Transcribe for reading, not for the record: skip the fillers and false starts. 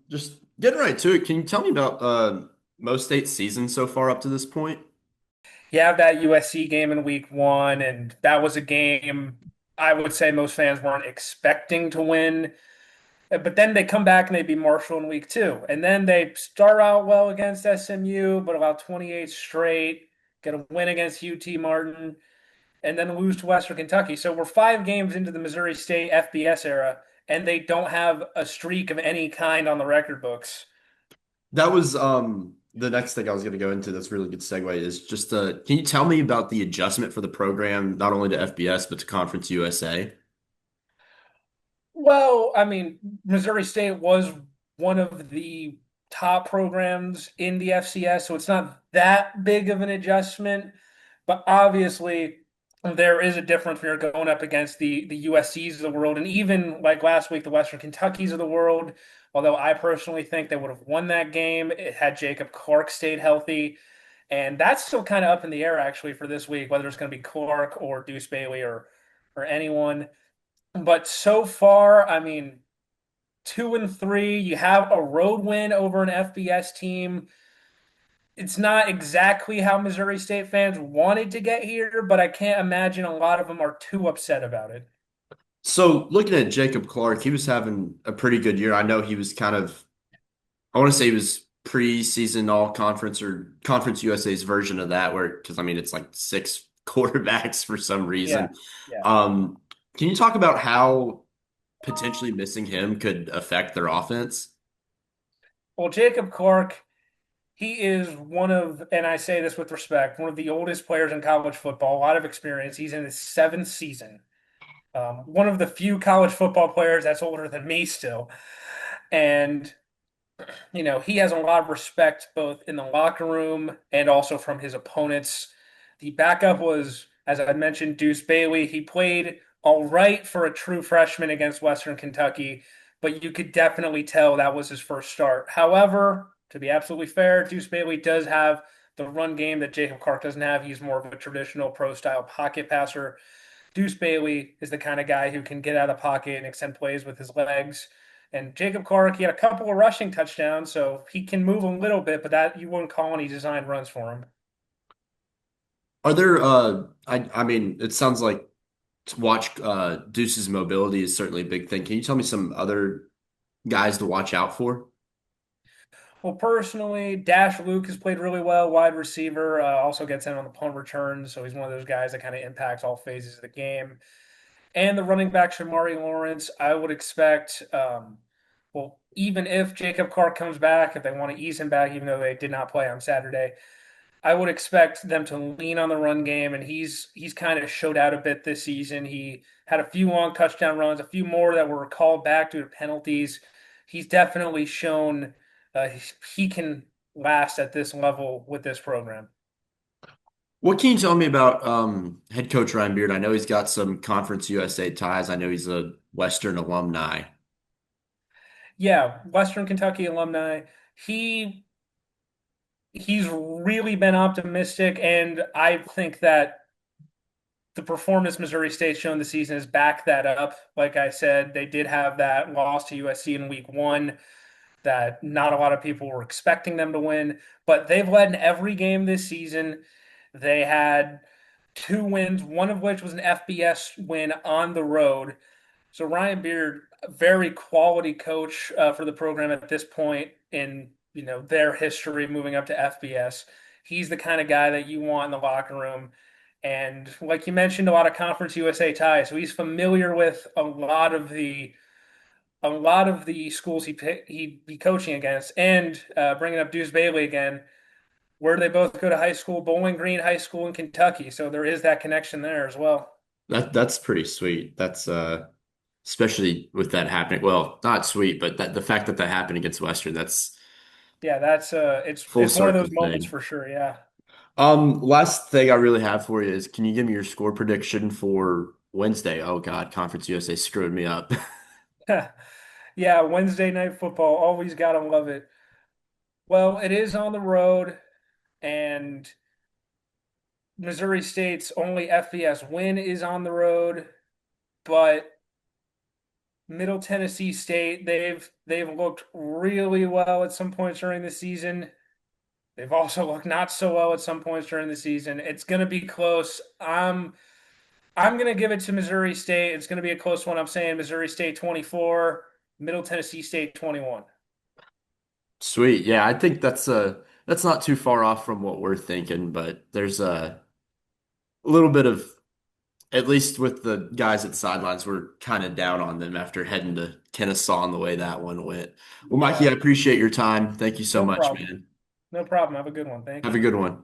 Just getting right to it, can you tell me about most State's season so far up to this point? You have that USC game in week one, and that was a game I would say most fans weren't expecting to win. But then they come back and they beat Marshall in week two. And then they start out well against SMU, but about 28 straight, get a win against UT Martin, and then lose to Western Kentucky. So we're 5 games into the Missouri State FBS era, and they don't have a streak of any kind on the record books. That was the next thing I was going to go into. That's a really good segue is just can you tell me about the adjustment for the program, not only to FBS but to Conference USA? Well, I mean, Missouri State was one of the top programs in the FCS, so it's not that big of an adjustment. But obviously, there is a difference when you're going up against the USCs of the world, and even like last week, the Western Kentuckys of the world. Although I personally think they would have won that game, it had Jacob Clark stayed healthy, and that's still kind of up in the air actually for this week, whether it's going to be Clark or Deuce Bailey or anyone. But so far, I mean, 2-3. You have a road win over an FBS team. It's not exactly how Missouri State fans wanted to get here, but I can't imagine a lot of them are too upset about it. So looking at Jacob Clark, he was having a pretty good year. I know he was I want to say he was preseason all conference or Conference USA's version of that, where because I mean it's like six quarterbacks for some Yeah, reason. yeah. Um, can you talk about how potentially missing him could affect their offense? Well, Jacob Clark, he is one of, and I say this with respect, one of the oldest players in college football, a lot of experience. He's in his seventh season. One of the few college football players that's older than me still. And he has a lot of respect both in the locker room and also from his opponents. The backup was, as I mentioned, Deuce Bailey. He played all right for a true freshman against Western Kentucky, but you could definitely tell that was his first start. However, to be absolutely fair, Deuce Bailey does have the run game that Jacob Clark doesn't have. He's more of a traditional pro style pocket passer. Deuce Bailey is the kind of guy who can get out of the pocket and extend plays with his legs. And Jacob Clark, he had a couple of rushing touchdowns, so he can move a little bit, but that you wouldn't call any design runs for him. Are there I mean it sounds like to watch Deuce's mobility is certainly a big thing. Can you tell me some other guys to watch out for? Well, personally, Dash Luke has played really well, wide receiver, also gets in on the punt return, so he's one of those guys that kind of impacts all phases of the game. And the running back, Shamari Lawrence, I would expect, well, even if Jacob Clark comes back, if they want to ease him back, even though they did not play on Saturday, I would expect them to lean on the run game, and he's kind of showed out a bit this season. He had a few long touchdown runs, a few more that were called back due to penalties. He's definitely shown he can last at this level with this program. What can you tell me about head coach Ryan Beard? I know he's got some Conference USA ties. I know he's a Western alumni. Yeah, Western Kentucky alumni. He he's really been optimistic, and I think that the performance Missouri State's shown this season has backed that up. Like I said, they did have that loss to USC in week one that not a lot of people were expecting them to win, but they've led in every game this season. They had 2 wins, one of which was an FBS win on the road. So Ryan Beard, a very quality coach for the program at this point in their history, moving up to FBS. He's the kind of guy that you want in the locker room. And like you mentioned, a lot of Conference USA ties. So he's familiar with a lot of the schools he'd be coaching against. And bringing up Deuce Bailey again, where they both go to high school, Bowling Green High School in Kentucky. So there is that connection there as well. That's pretty sweet. That's especially with that happening. Well, not sweet, but that the fact that that happened against Western, that's Yeah, that's it's full it's one of circle those moments thing. for sure. Yeah. Last thing I really have for you is can you give me your score prediction for Wednesday? Oh God, Conference USA screwed me up. Yeah, Wednesday night football, always gotta love it. Well, it is on the road, and Missouri State's only FBS win is on the road, but Middle Tennessee State, they've looked really well at some points during the season. They've also looked not so well at some points during the season. It's going to be close. I'm going to give it to Missouri State. It's going to be a close one. I'm saying Missouri State 24, Middle Tennessee State 21. Sweet. Yeah, I think that's not too far off from what we're thinking, but there's a little bit of, at least with the guys at the sidelines, we're kind of down on them after heading to Kennesaw and the way that one went. Well, Mikey, Yeah, I appreciate your time. Thank you so no much, problem. man. No problem. Have a good one. Thank Have you. a good one.